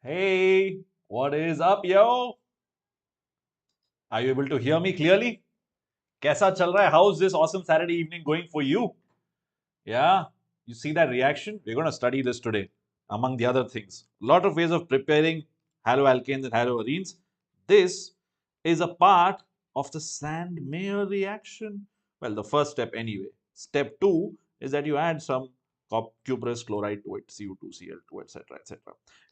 Hey, what is up, yo? Are you able to hear me clearly? कैसा चल रहा है? How's this awesome Saturday evening going for you? Yeah, you see that reaction? We're going to study this today, among the other things. A lot of ways of preparing haloalkanes and haloarenes. This is a part of the Sandmeyer reaction. Well, the first step anyway. Step 2 is that you add some cuprous chloride to it, Cu2Cl2, etc., etc.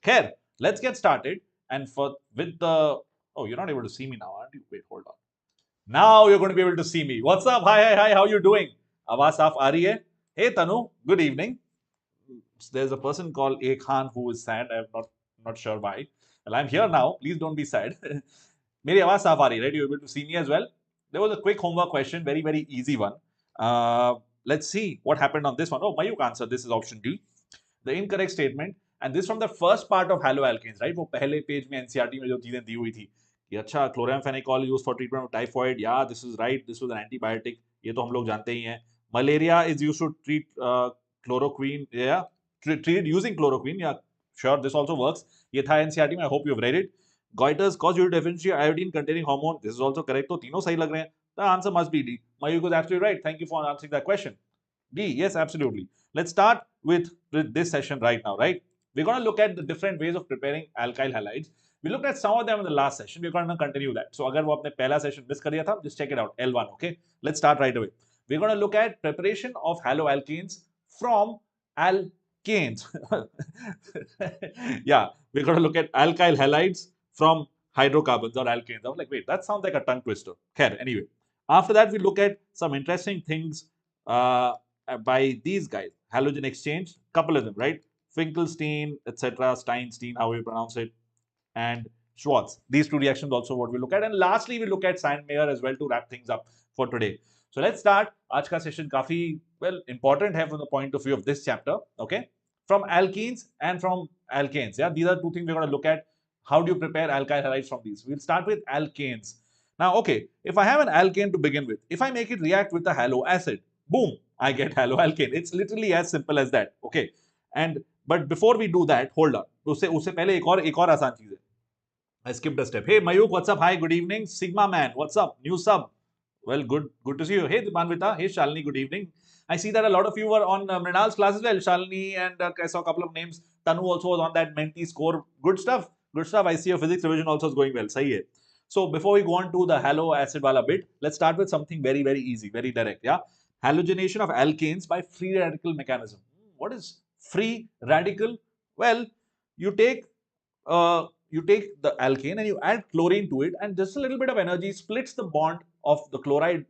Here, let's get started. And with the oh, you're not able to see me now, aren't you? Wait, hold on. Now you're going to be able to see me. What's up? Hi. How you doing? आवाज साफ आ रही है? Hey Tanu, good evening. There's a person called Aakash who is sad. I'm not sure why. Well, I'm here now. Please don't be sad. मेरी आवाज साफ आ रही है, right? You're able to see me as well. There was a quick homework question, very easy one. Let's see what happened on this one. Oh, Mayuk answered. This is option D. The incorrect statement, and this from the first part of haloalkanes, right? वो पहले page में NCERT में जो चीजें दी हुई थी कि अच्छा chloramphenicol used for treatment of typhoid. Yeah, this is right. This was an antibiotic. ये तो हम लोग जानते ही हैं. Malaria is used to treat chloroquine. Yeah, treated using chloroquine. Yeah, sure. This also works. ये था NCERT में. I hope you've read it. Goiters cause due to deficiency of iodine containing hormone. This is also correct. तो तीनों सही लग रहे हैं. The answer must be D. Mayuk is absolutely right. Thank you for answering that question. D, yes, absolutely. Let's start with this session right now, right? We're going to look at the different ways of preparing alkyl halides. We looked at some of them in the last session. We're going to continue that. So, agar wo apne pehla session miss kar diya tha, just check it out. L1, okay? Let's start right away. We're going to look at preparation of haloalkanes from alkanes. Yeah, we're going to look at alkyl halides from hydrocarbons or alkanes. I was like, wait, that sounds like a tongue twister. Okay, anyway. After that, we look at some interesting things by these guys. Halogen exchange, couple of them, right? Finkelstein, etc., Steinstein, how you pronounce it, and Swarts. These two reactions also what we look at. And lastly, we look at Sandmeyer as well to wrap things up for today. So let's start. आज का session काफी important है from the point of view of this chapter. Okay, from alkenes and from alkanes. Yeah, these are two things we're going to look at. How do you prepare alkyl halides from these? We'll start with alkanes. Now, okay, if I have an alkane to begin with, if I make it react with a halo acid, boom, I get haloalkane. It's literally as simple as that. Okay, and but before we do that, hold on. उससे पहले एक और आसान चीज है. I skipped a step. Hey Mayuk, what's up? Hi, good evening. Sigma man, what's up? New sub. Well, good to see you. Hey Dipanvita, hey Shalini, good evening. I see that a lot of you were on Mrinal's class as well. Shalini and I saw a couple of names. Tanu also was on that Menti score. Good stuff. I see your physics revision also is going well. Sahi hai. So before we go on to the halo acid wala bit, let's start with something very easy, very direct. Yeah, halogenation of alkanes by free radical mechanism. What is free radical? Well, you take the alkane and you add chlorine to it, and just a little bit of energy splits the bond of the chlorine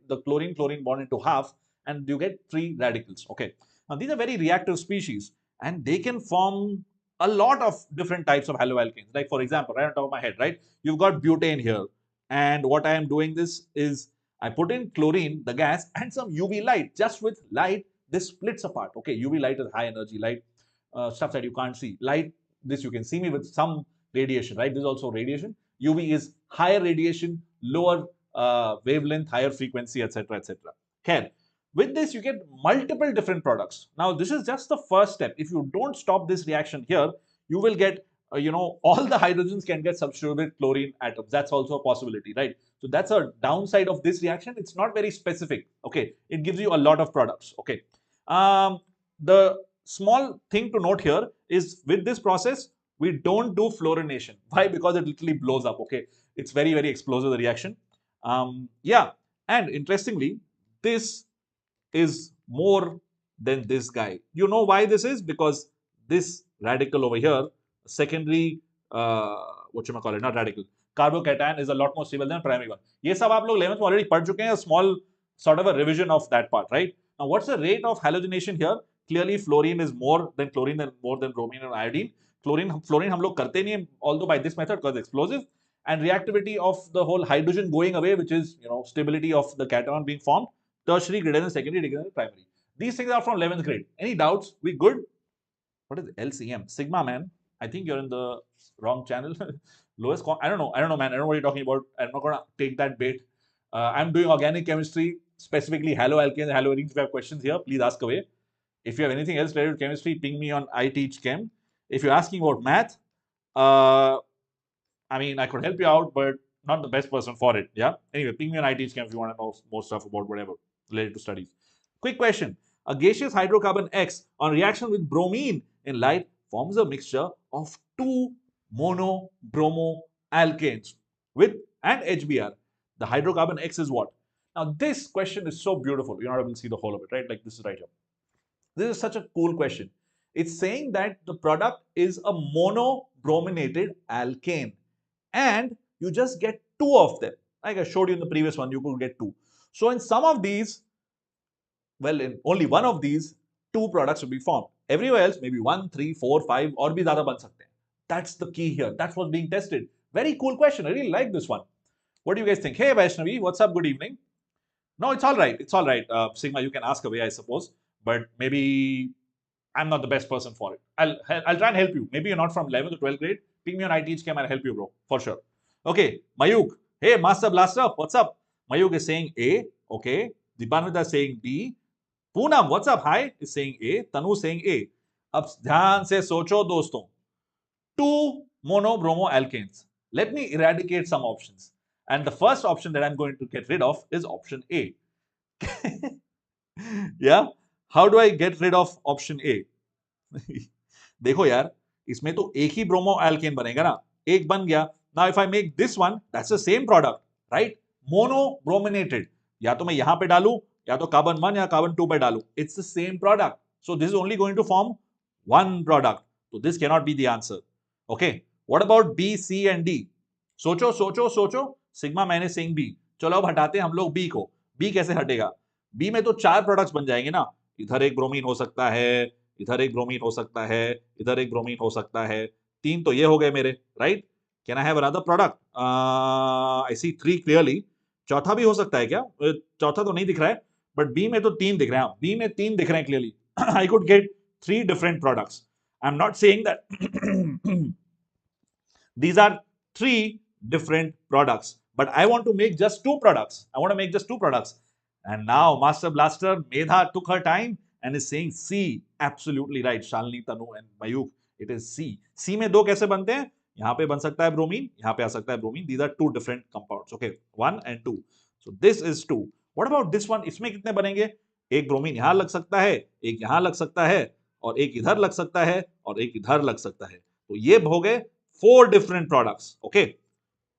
bond into half, and you get free radicals. Okay, now these are very reactive species, and they can form a lot of different types of haloalkanes. Like for example, right on top of my head, right, you've got butane here, and what I am doing this is I put in chlorine, the gas, and some UV light. Just with light, this splits apart. Okay, UV light is high energy light, stuff that you can't see. Light, this you can see me with some radiation, right? This is also radiation. UV is higher radiation, lower wavelength, higher frequency, etc., etc. Okay. With this, you get multiple different products. Now, this is just the first step. If you don't stop this reaction here, you will get, all the hydrogens can get substituted with chlorine atoms. That's also a possibility, right? So that's a downside of this reaction. It's not very specific. Okay, it gives you a lot of products. Okay, the small thing to note here is with this process, we don't do fluorination. Why? Because it literally blows up. Okay, it's very explosive, the reaction. Yeah, and interestingly, this is more than this guy. You know why this is? Because this radical over here, secondary, whatchamacallit, not radical, carbocation is a lot more stable than primary one. ये सब आप लोग 11th में already पढ़ चुके हैं, a small sort of a revision of that part, right? Now, what's the rate of halogenation here? Clearly, fluorine is more than chlorine and more than bromine and iodine. Fluorine हम लोग करते नहीं हैं, although by this method because explosive, and reactivity of the whole hydrogen going away, which is stability of the cation being formed, tertiary greater than secondary greater than primary. These things are from 11th grade. Any doubts? We good? What is LCM? Sigma man. I think you're in the wrong channel. Lowest, I don't know, man. I don't know what you're talking about. I'm not gonna take that bait. I'm doing organic chemistry, specifically haloalkanes and haloarenes. If you have questions here, please ask away. If you have anything else related to chemistry, ping me on I Teach Chem. If you're asking about math, I mean, I could help you out, but not the best person for it. Yeah. Anyway, ping me on IT Chem if you want to know more stuff about whatever related to studies. Quick question. A gaseous hydrocarbon X on reaction with bromine in light forms a mixture of two mono-bromo-alkanes with and HBr. The hydrocarbon X is what? Now, this question is so beautiful. You're not able to see the whole of it, right? Like this is right here. This is such a cool question. It's saying that the product is a mono-brominated alkane and you just get two of them. Like I showed you in the previous one, you could get two. So in some of these, well, in only one of these, two products will be formed. Everywhere else, maybe 1, 3, 4, 5 or bhi zyada ban sakte hain. That's the key here. That's what's being tested. Very cool question. I really like this one. What do you guys think? Hey Vaishnavi, what's up? Good evening. No, it's all right. It's all right. Sigma, you can ask away, I suppose. But maybe I'm not the best person for it. I'll try and help you. Maybe you're not from 11th to 12th grade. Ping me on IT Chem. I'll help you, bro. For sure. Okay, Mayuk. Hey, Master Blaster. What's up? Mayuk is saying A. Okay. Dipanvita is saying B. Poonam, what's up? Hi is saying A. Tanu saying A. अब ध्यान से सोचो दोस्तों. Two mono-bromo alkanes. Let me eradicate some options. And the first option that I'm going to get rid of is option A. Yeah? How do I get rid of option A? देखो यार, इसमें तो एक ही bromo alkane बनेगा ना, एक बन गया. Now if I make this one, that's the same product, right? Mono-brominated. या तो मैं यहाँ पे डालूं, या तो carbon 1 या carbon 2 पे डालूं. It's the same product. So this is only going to form one product. So this cannot be the answer. Okay. What about B, C and D? सोचो सोचो सोचो. Sigma minus saying B. चलो अब हटाते हैं हम लोग B को. B कैसे हटेगा? B में तो चार प्रोडक्ट्स बन जाएंगे ना. इधर एक ब्रोमीन हो सकता है, इधर एक ब्रोमीन हो सकता है, इधर एक ब्रोमीन हो सकता है. तीन तो ये हो गए मेरे, right? Can I have another product? I see 3 clearly. चौथा भी हो सकता है क्या? चौथा तो नहीं दिख रहा है, बट बी में तो तीन दिख रहे हैं. बी में तीन दिख रहे हैं clearly. I could get 3 different products. I'm not saying that these are 3 different products, but I want to make just 2 products. I want to make just 2 products. And now Master Blaster Medha took her time and is saying C. Absolutely right. Shalini, Tanu and Mayuk. It is C. C में दो कैसे बनते हैं? यहाँ पे बन सकता है ब्रोमीन, यहाँ पे आ सकता है bromine. These are 2 different compounds. Okay, 1 and 2. So this is 2. What about this one? इसमें कितने बनेंगे? एक ब्रोमीन यहाँ लग सकता है, एक यहाँ लग सकता है, और एक इधर लग सकता है, और एक इधर लग सकता है. तो ये हो गए 4 different products. Okay,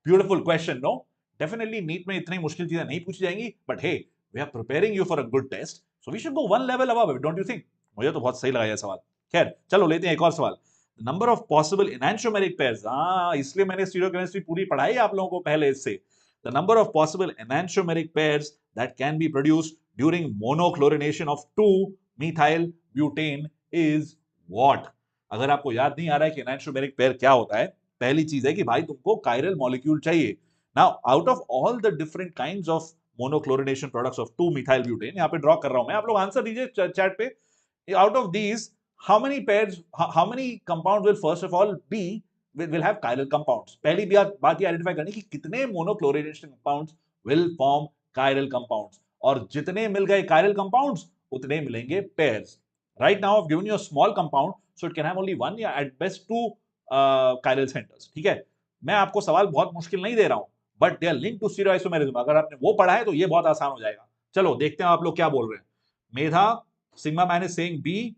beautiful question, no? Definitely NEET में इतनी मुश्किल चीजें नहीं पूछी जाएंगी, but hey, we are preparing you for a good test, so we should go one level above it, don't you think? मुझे तो बहुत सही लगा ये सवाल. खैर, चलो लेते हैं एक और सवाल. The number of possible enantiomeric pairs. हाँ, इसलिए मैंने stereochemistry पूरी पढ़ाई आप लोगों को पहले इससे. The number of possible enantiomeric pairs that can be produced during monochlorination of 2-methyl butane is what? अगर आपको याद नहीं आ रहा है कि enantiomeric pair क्या होता है, पहली चीज है कि भाई तुमको chiral molecule चाहिए. Now, out of all the different kinds of monochlorination products of 2-methyl butane, यहाँ पे ड्रॉ कर रहा हूं मैं, आप लोग आंसर दीजिए चैट पे. Out of these, how many pairs, how many compounds will first of all be will have chiral compounds? पहली बात ये आइडेंटिफाई करनी कि कितने monochlorination compounds will form chiral compounds, और जितने मिल गए chiral compounds उतने मिलेंगे pairs. Right now I've given you a small compound, so it can have only one या at best 2 chiral centers. ठीक है, मैं आपको सवाल बहुत मुश्किल नहीं दे रहा हूं, but they are linked to stereoisomerism. अगर आपने वो पढ़ा है तो ये बहुत आसान हो जाएगा. चलो देखते हैं आप लोग क्या बोल रहे हैं. मेधा, Sigma man is saying B.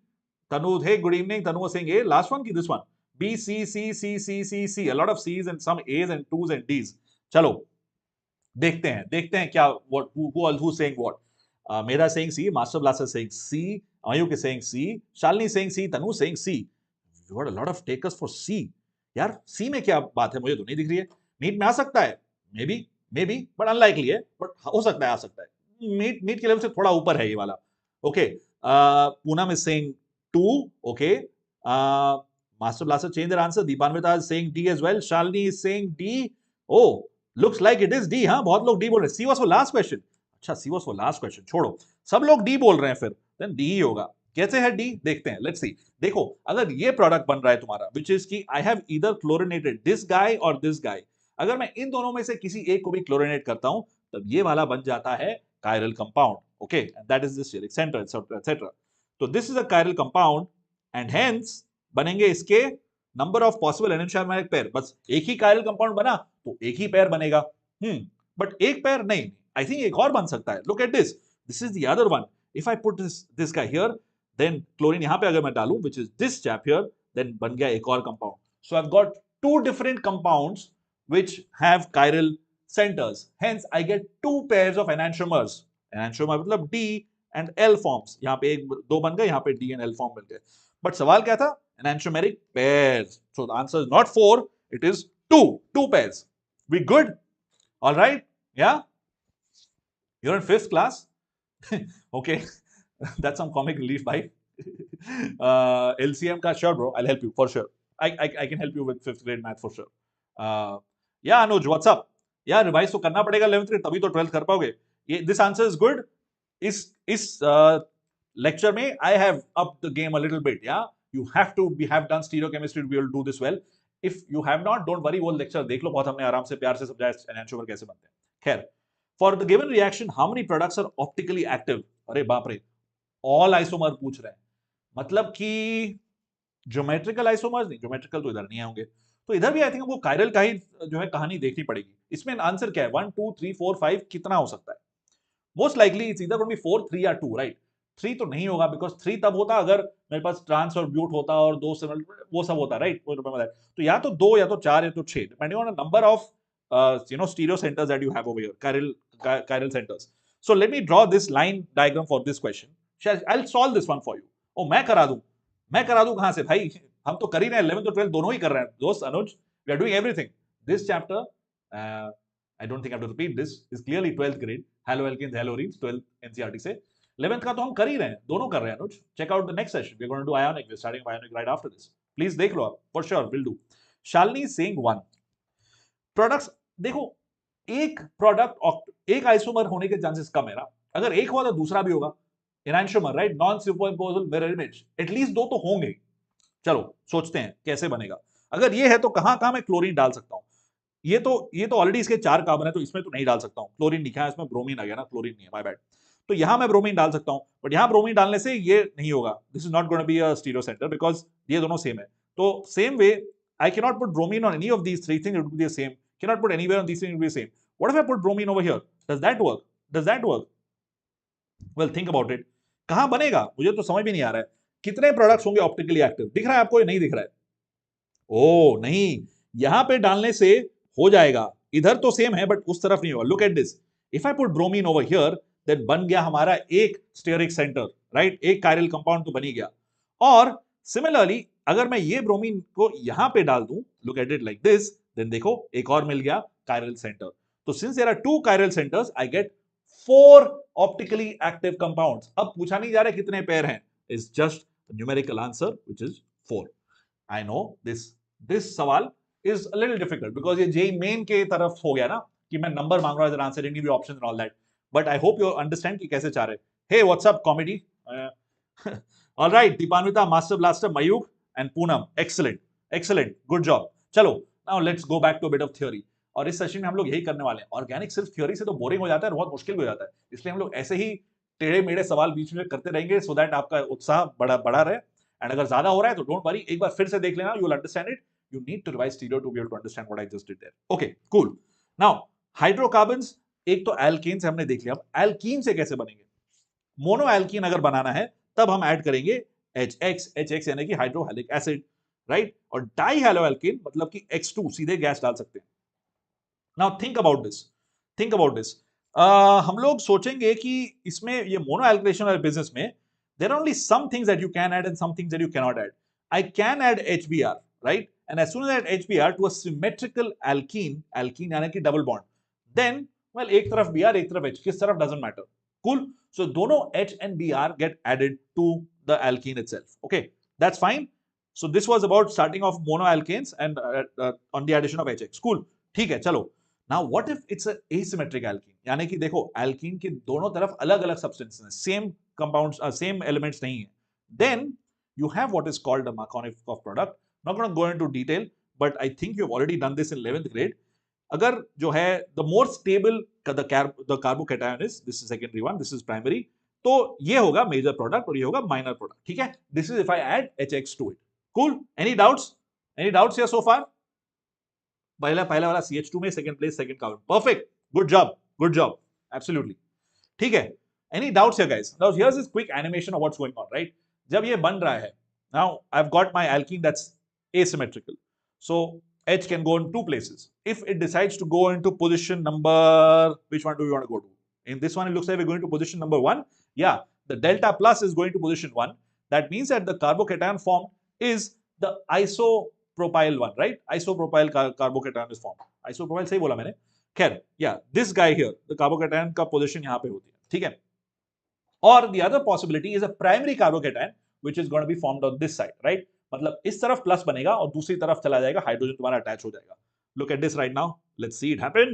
Tanu, hey, good evening. Tanu was saying A. Last one, this one. B, C, C, C, C, C, C. A lot of C's and some A's and 2's and D's. चलो देखते हैं क्या what who's saying what. Medha saying C, Master Blaster saying C, Ayuk is saying C, Shalini saying C, Tanu saying C. You got a lot of takers for C. यार C में क्या बात है, मुझे तो नहीं दिख रही है. नीट में आ सकता है, maybe, but unlikely है, but हो सकता है, आ सकता है. नीट के लेवल से थोड़ा ऊपर है ये वाला. Okay. Poonam is saying 2. Okay. Master Blaster changed their answer. Deepanvita is saying D as well. Shalini is saying D. Oh, looks like it is D. हाँ, बहुत लोग D बोल रहे हैं. C was for last question. अच्छा, C was for last question. छोड़ो, सब लोग D बोल रहे हैं, फिर then D ही होगा. कैसे है D? देखते हैं. Let's see. देखो, अगर ये प्रोडक्ट बन रहा है तुम्हारा, which is कि I have either chlorinated this guy or this guy. अगर मैं इन दोनों में से किसी एक को भी क्लोरिनेट करता हूं, तब ये वाला बन जाता है chiral compound. Okay, and that is the steric center, etc., etc. So this is a chiral compound, and hence बनेंगे इसके number of possible enantiomeric pair, बस एक ही कायरल कंपाउंड बना तो एक ही पेयर बनेगा, बट एक पेयर नहीं, आई थिंक एक और बन सकता है. Look at this, this is the other one. If I put this guy here, then chlorine यहां पे अगर मैं डालूं, which is this chap here, then बन गया एक और compound. So I've got two different compounds which have chiral centers. Hence I get two pairs of enantiomers. Enantiomer मतलब D and L forms. यहाँ पे एक दो बन गए, यहाँ पे D and L form बन गए. But सवाल क्या था? Enantiomeric pairs. So the answer is not 4, it is 2 pairs. We good? All right? Yeah? You're in 5th class? Okay. That's some comic relief, bhai. LCM ka, sure bro, I'll help you for sure. I can help you with 5th grade math for sure. Yeah, Anuj, what's up? यार revise तो करना पड़ेगा 11th grade, तभी तो 12th कर पाओगे. ये this answer is good. इस लेक्चर में I have up the game a little bit. Yeah you have to have done stereochemistry to be able to do this well. If you have not, don't worry, वो lecture देख लो, बहुत हमने आराम से प्यार से समझाया एनांटियोमर कैसे बनते हैं. खैर, for the given reaction how many products are optically active. अरे बाप रे, ऑल आइसोमर पूछ रहे हैं. मतलब कि ज्योमेट्रिकल आइसोमर्स नहीं, ज्योमेट्रिकल तो इधर नहीं होंगे, तो इधर भी आई थिंक वो कायरल का ही जो है कहानी देखनी पड़ेगी. इसमें आंसर क्या है? 1 2 3 4 5 कितना हो सकता है? Most likely it's either going to be 4 3 या 2, राइट? 3 तो नहीं होगा, बिकॉज 3 तब होता अगर मेरे पास ट्रांस और ब्यूट होता और दो वो सब होता, राइट? तो या तो 2 या तो 4 या तो 6, depending on the number of stereo centers that you have over here, chiral centers. So let me draw this line diagram for this question. I'll solve this one for you. Oh, मैं करा दूं कहां से भाई? हम तो कर ही रहे हैं, 11th और 12th दोनों ही कर रहे हैं दोस्त अनुज. We are doing everything. This chapter, I don't think I have to repeat this, is clearly 12th grade, haloalkanes, haloarenes, 12th NCERT से. 11th का तो हम कर ही रहे हैं, दोनों कर रहे हैं अनुज. Check out the next session. We're going to do ionic. We're starting ionic right after this. Please देख लो आप, for sure will do. Shalini is saying 1. Products, देखो, एक प्रोडक्ट एक आइसोमर होने के चांसेस कम है ना. अगर एक हुआ तो दूसरा भी होगा. Enantiomer, right? Non superimposable mirror image, at least 2 तो होंगे. चलो सोचते हैं कैसे बनेगा. अगर ये है तो कहां मैं क्लोरीन डाल सकता हूं? ये तो ऑलरेडी इसके 4 कार्बन है, तो इसमें तो नहीं डाल सकता हूं. क्लोरीन लिखा है, इसमें ब्रोमीन आ गया ना, क्लोरीन नहीं है, माय बैड. तो यहां मैं ब्रोमीन डाल सकता हूं, बट यहां ब्रोमीन डालने से ये नहीं होगा. This is not going to be a stereo center because ये दोनों सेम है. तो same way I can not put bromine on any of these 3 things, it will be the same. Cannot put anywhere on these things, it will be the same. What if I put bromine over here? Does that work? Well, think about it. कहां बनेगा? मुझे तो समझ भी नहीं आ रहा है. कितने प्रोडक्ट्स होंगे ऑप्टिकली एक्टिव? दिख रहा है आपको? नहीं दिख रहा है? ओ नहीं, यहां पे डालने से हो जाएगा. इधर तो सेम है बट उस तरफ नहीं होगा. Look at this. If I put bromine over here, then बन गया हमारा एक स्टेरिक सेंटर, राइट? एक कायरल कंपाउंड तो बन ही गया. और सिमिलरली अगर मैं ये ब्रोमीन को यहां पे डाल दूं, look at it like this, then देखो एक और मिल गया chiral center. तो since there are 2 chiral centers, I get 4 optically active compounds. अब पूछा नहीं जा रहा कितने पेयर हैं, it's just a numerical answer which is 4. I know this सवाल is a little difficult because ये JEE main के तरफ हो गया ना कि मैं नंबर मांग रहा हूं, answering the options and all that. But I hope you understand कि कैसे चाह रहे. Hey, what's up comedy? All right, Deepanvita, Master Blaster, Mayuk and Poonam, excellent, good job. चलो, now let's go back to a bit of theory. और इस session में हम लोग यही करने वाले हैं. ऑर्गेनिक सिर्फ थ्योरी से तो बोरिंग हो जाता है, बहुत मुश्किल हो जाता है. इसलिए हम लोग ऐसे ही टेढ़े मेढ़े सवाल बीच में करते रहेंगे सो दैट आपका उत्साह बड़ा रहे. एंड अगर ज्यादा हो रहा है तो डोंट वरी, एक बार फिर से देख लेना, you will understand it. You need to revise stereo to be able to understand what I just did there. Okay, cool. Now hydrocarbons, एक तो एल्केन्स हमने देख लिया. अब एल्कीन से कैसे बनेंगे? मोनो एल्कीन अगर बनाना है तब हम ऐड करेंगे HX यानी कि हाइड्रोहालिक एसिड, राइट? और डाई हैलोएल्केन मतलब कि X2 सीधे गैस डाल सकते हैं. Now think about this. हम लोग सोचेंगे कि इसमें ये मोनो एल्केनेशन वाले बिजनेस में there are only some things that you can add and some things that you can not add. I can add HBr, right? And as soon as add HBr to a symmetrical alkene यानी कि double bond, then well एक तरफ Br एक तरफ H, किस तरफ doesn't matter. Cool. सो दोनों H and Br get added to the alkene itself. Okay, that's fine. So this was about starting off monoalkanes and on the addition of HX. Cool. ठीक है, चलो. Now what if it's an asymmetric alkene? यानी कि देखो alkene के दोनों तरफ अलग-अलग substances हैं, same compounds, same elements नहीं है. Then you have what is called a Markovnikov product. Not going to go into detail, but I think you have already done this in 11th grade. अगर जो है the more stable the carbocation is, this is secondary one, this is primary. तो ये होगा major product और ये होगा minor product. ठीक है? This is if I add HX to it. Cool. Any doubts? Any doubts here so far? पहला वाला CH2 में second place, second carbon. Perfect. Good job. Absolutely. ठीक है. Any doubts here, guys? Now here's this quick animation of what's going on, right? जब ये बन रहा है, now I've got my alkene that's asymmetrical. So H can go in two places. If it decides to go into position number, which one do you want to go to? In this one, it looks like we're going to position number 1. Yeah, the delta plus is going to position 1. That means that the carbocation formed is the isopropyl one, right? Isopropyl carbocation is formed. Isopropyl सही बोला मैंने. खैर, yeah, this guy here, the carbocation का position यहाँ पे होती है, ठीक है? Or the other possibility is a primary carbocation which is going to be formed on this side, right? मतलब इस तरफ प्लस बनेगा और दूसरी तरफ चला जाएगा, हाइड्रोजन तुम्हारा अटैच हो जाएगा. Look at this right now. Let's see it happen.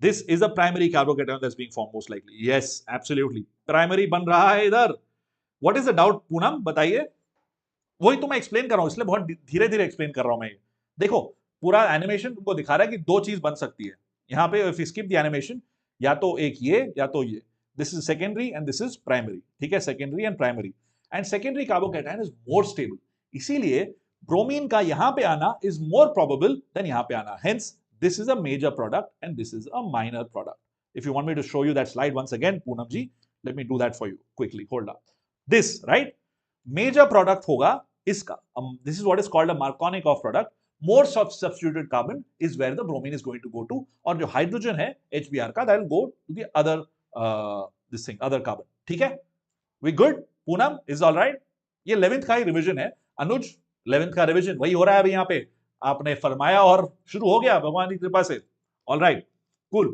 This is a primary carbocation that's being formed most likely. Yes, absolutely. Primary बन रहा है इधर. What is the doubt, Poonam? बताइए. वही तो मैं एक्सप्लेन कर रहा हूं, इसलिए बहुत धीरे धीरे एक्सप्लेन कर रहा हूं मैं. देखो, पूरा एनिमेशन तुमको दिखा रहा है कि दो चीज बन सकती है. यहाँ पे if you skip the animation, या तो एक ये या तो ये. This is secondary and this is primary. ठीक है, secondary and primary. And secondary carbocation is more stable. इसीलिए ब्रोमीन का यहाँ पे आना is more probable than यहाँ पे आना. Hence, this is a major product and this is a minor product. If you want me to show you that slide once again, Poonam ji, let me do that for you quickly. Hold on. This, right? Major product होगा इसका. This is what is called a Markovnikov product. More substituted carbon is where the bromine is going to go to. और जो hydrogen है HBr का, that will go to the other other carbon. ठीक है? We good? Poonam is all right? ये 11th का ही revision है. अनुज 11th का रिवीजन वही हो रहा है अभी यहाँ पे. आपने फरमाया और शुरू हो गया भगवान की कृपा से. All right, cool.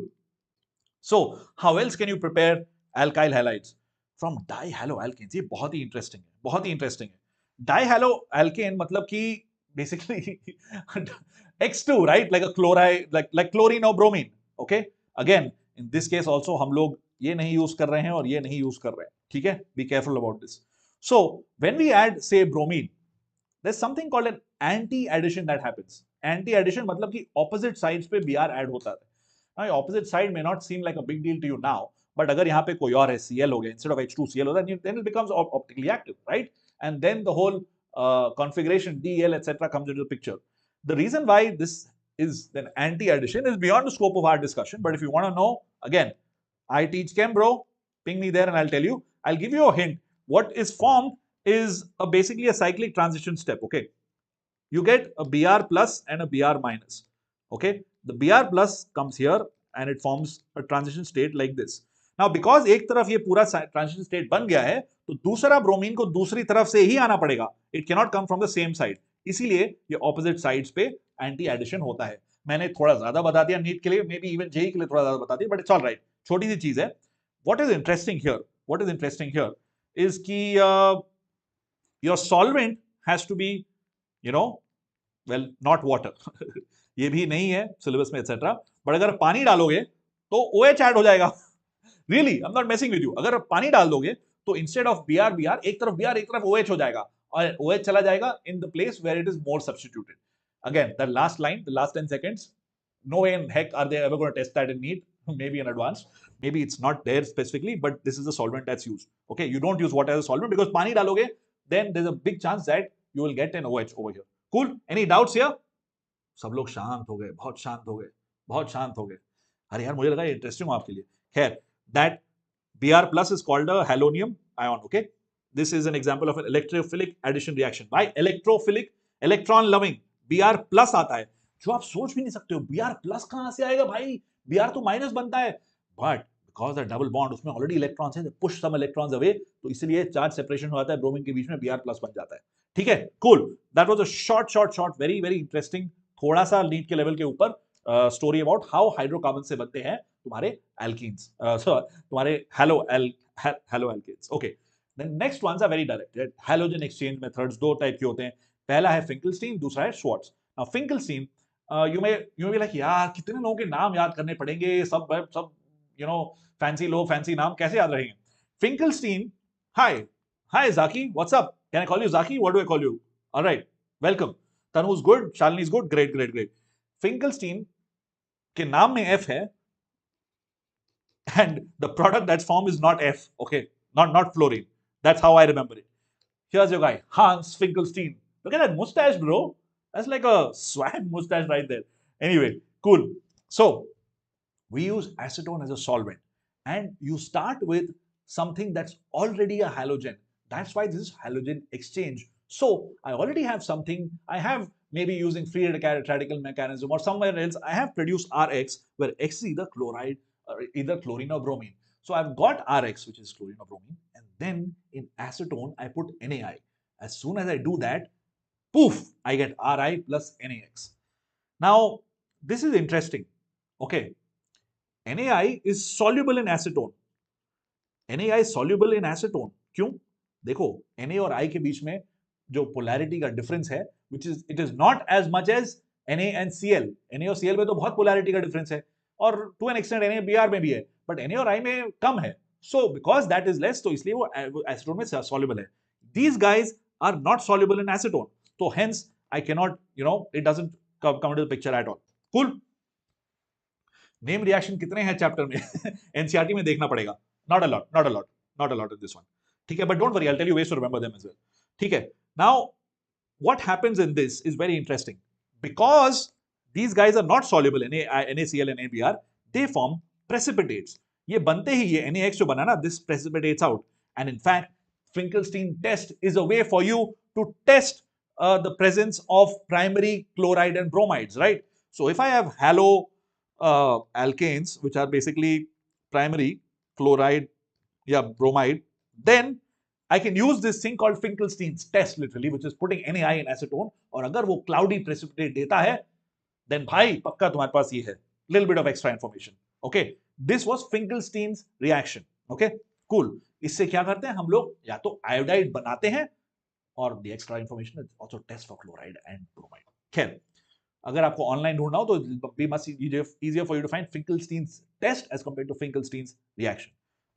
So how else can you prepare alkyl halides from dihaloalkanes? ये बहुत ही इंटरेस्टिंग है, बहुत ही इंटरेस्टिंग है. Dihaloalkane मतलब कि basically X2, right? Like a chloride, like chlorine or bromine. Okay. Again, in this case also हम लोग ये नहीं यूज कर रहे हैं और ये नहीं यूज कर रहे हैं. ठीक है? Be careful about this. So when we add say bromine, there's something called an anti-addition that happens. Anti-addition मतलब कि opposite sides पे Br add होता है. Now opposite side may not seem like a big deal to you now, but अगर यहाँ पे कोई और है Cl हो गया instead of H2Cl होता है, then it becomes optically active, right? And then the whole configuration DL etc. comes into the picture. The reason why this is an anti-addition is beyond the scope of our discussion. But if you want to know, again, I teach Chem, bro. Ping me there and I'll tell you. I'll give you a hint. What is formed is basically a cyclic transition step. Okay, you get a Br plus and a Br minus. Okay, the Br plus comes here and it forms a transition state like this. Now, because एक तरफ ये पूरा transition state बन गया है, तो दूसरा bromine को दूसरी तरफ से ही आना पड़ेगा. It cannot come from the same side. इसीलिए ये opposite sides पे एंटी एडिशन होता है. मैंने थोड़ा ज्यादा बता दिया नीट के लिए, मे बी इवन जेई के लिए थोड़ा ज्यादा बता दिया, बट इट्स ऑल राइट. छोटी सी चीज है. What is interesting here is कि your solvent has to be well not water. ये भी नहीं है सिलेबस में एक्सेट्रा, बट अगर पानी डालोगे तो OH ऐड हो जाएगा. Really, I am not messing with you. अगर पानी डाल दोगे तो इंस्टेड ऑफ Br एक तरफ Br एक तरफ OH हो जाएगा और OH चला जाएगा in the place where it is more substituted. Again, the last line, the last 10 seconds, no way in heck are they ever going to test that in NEET. Maybe in advance, maybe it's not there specifically, but this is the solvent that's used. Okay, you don't use water as a solvent because pani daloge, then there's a big chance that you will get an OH over here. Cool? Any doubts here? सब लोग शांत हो गए, बहुत शांत हो गए, बहुत शांत हो गए. अरे यार, मुझे लगा इंटरेस्टिंग हो आपके लिए. खैर, that Br plus is called a halonium ion. Okay, this is an example of an electrophilic addition reaction. Why electrophilic? Electron loving. Br plus आता है, जो आप सोच भी नहीं सकते हो. Br प्लस कहां से आएगा भाई? Br तो माइनस बनता है, but because the double bond उसमें ऑलरेडी इलेक्ट्रॉन्स हैं, पुश सम इलेक्ट्रॉन्स अवे, तो इसलिए चार्ज सेपरेशन हो जाता है ब्रोमीन के बीच में, Br प्लस बन जाता है. ठीक है, cool. That was a short very very interesting, थोड़ा सा नीट के लेवल के ऊपर स्टोरी अबाउट हाउ हाइड्रोकार्बन से बनते हैं तुम्हारे एल्कीन्स, तुम्हारे haloalkanes. Okay, the next ones are very direct. Halogen exchange methods दो टाइप के होते हैं. पहला है फिंकलस्टीन, दूसरा है Swarts. Now Finkelstein, you may be like, यार कितने लोगों के नाम याद करने पड़ेंगे, सब फैंसी लोग, फैंसी नाम कैसे याद रहेंगे. Finkelstein, hi Zaki, what's up? Can I call you Zaki? What do I call you? All right, welcome. Tanu's good, Shalini's good, great. Finkelstein के नाम में F है, and the product that's formed is not F. Okay, not fluorine. That's how I remember it. Here's your guy, Hans Finkelstein. Look at that mustache, bro. That's like a swag mustache right there. Anyway, cool. So we use acetone as a solvent, and you start with something that's already a halogen. That's why this is halogen exchange. So I already have something. I have maybe using free radical mechanism or somewhere else, I have produced Rx, where X is either chloride or either chlorine or bromine. So I've got Rx, which is chlorine or bromine, and then in acetone I put NaI. As soon as I do that, poof, I get Ri plus NaX. Now, this is interesting. Okay, NaI is soluble in acetone. NaI is soluble in acetone. क्यों? देखो, Na और I के बीच में जो polarity का difference है, which is it is not as much as Na and Cl. Na और Cl में तो बहुत polarity का difference है, और to an extent Na Br में भी है, but Na और I में कम है. So because that is less, तो इसलिए वो acetone में soluble है. These guys are not soluble in acetone. So hence I cannot, it doesn't come into the picture at all. Cool. Name reaction कितने हैं चैप्टर में एनसीईआरटी में देखना पड़ेगा. Not a lot in this one. ठीक है, but don't worry, I will tell you ways to remember them as well. ठीक है, now what happens in this is very interesting because these guys are not soluble in NaCl and NaBr. They form precipitates. ये बनते ही, ये NaX जो बना ना, this precipitates out. And in fact, Finkelstein test is a way for you to test the presence of primary chloride and bromides, right? So if I have alkanes, which are basically primary chloride, bromide, then I can use this thing called Finkelstein's test, literally, which is putting NaI in acetone. और अगर वो cloudy precipitate देता है, then भाई पक्का तुम्हारे पास ये है. Little bit of extra information. Okay, this was Finkelstein's reaction. Okay, cool. इससे क्या करते हैं हम लोग? या तो iodide बनाते हैं, और the extra information is also test for chloride and bromide. खैर, अगर आपको ऑनलाइन ढूंढना हो तो be much easier for you to find Finkelstein's test as compared to Finkelstein's reaction.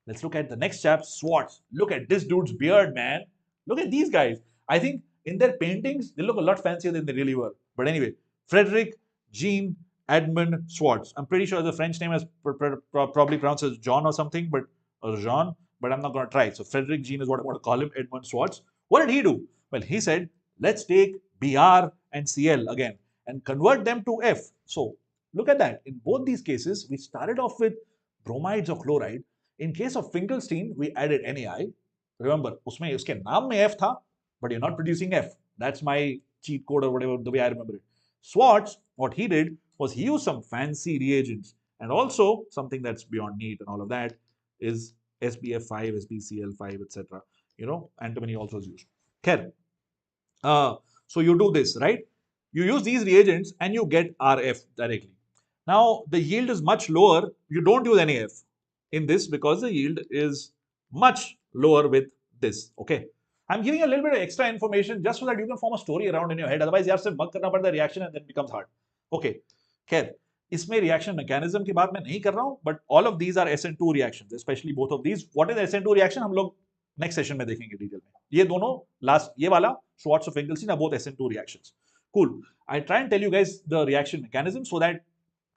Let's look at the next chap, Swarts. Look at this dude's beard, man. Look at these guys. I think in their paintings, they look a lot fancier than they really were. But anyway, Frederick Jean Edmund Swarts. I'm pretty sure the French name is probably pronounced as John or something, or Jean, but I'm not going to try. So Frederick Jean is what I'm going to call him, Edmund Swarts. What did he do? Well, he said, let's take Br and Cl again and convert them to F. So look at that. In both these cases, we started off with bromides or chloride. In case of Finkelstein, we added NaI. Remember, उसमें उसके नाम में F था, but you're not producing F. That's my cheat code or whatever, the way I remember it. Swarts, what he did was he used some fancy reagents, and also something that's beyond NEET and all of that is SBF5, SBCl5, etc. Antimony also is used. Okay. So you do this, right? You use these reagents and you get RF directly. Now, the yield is much lower. You don't use NaF in this because the yield is much lower with this. Okay. I'm giving you a little bit of extra information just so that you can form a story around in your head. Otherwise, you have to mug करना पड़ता है reaction and then it becomes hard. Okay. खैर, इसमें reaction mechanism की बात मैं नहीं कर रहा हूँ, but all of these are SN2 reactions, especially both of these. What is SN2 reaction? हम लोग next session में देखेंगे डिटेल में. ये दोनों last, ये वाला Swarts और Finkelstein are both SN2 reactions. Cool. I try and tell you guys the reaction mechanism so that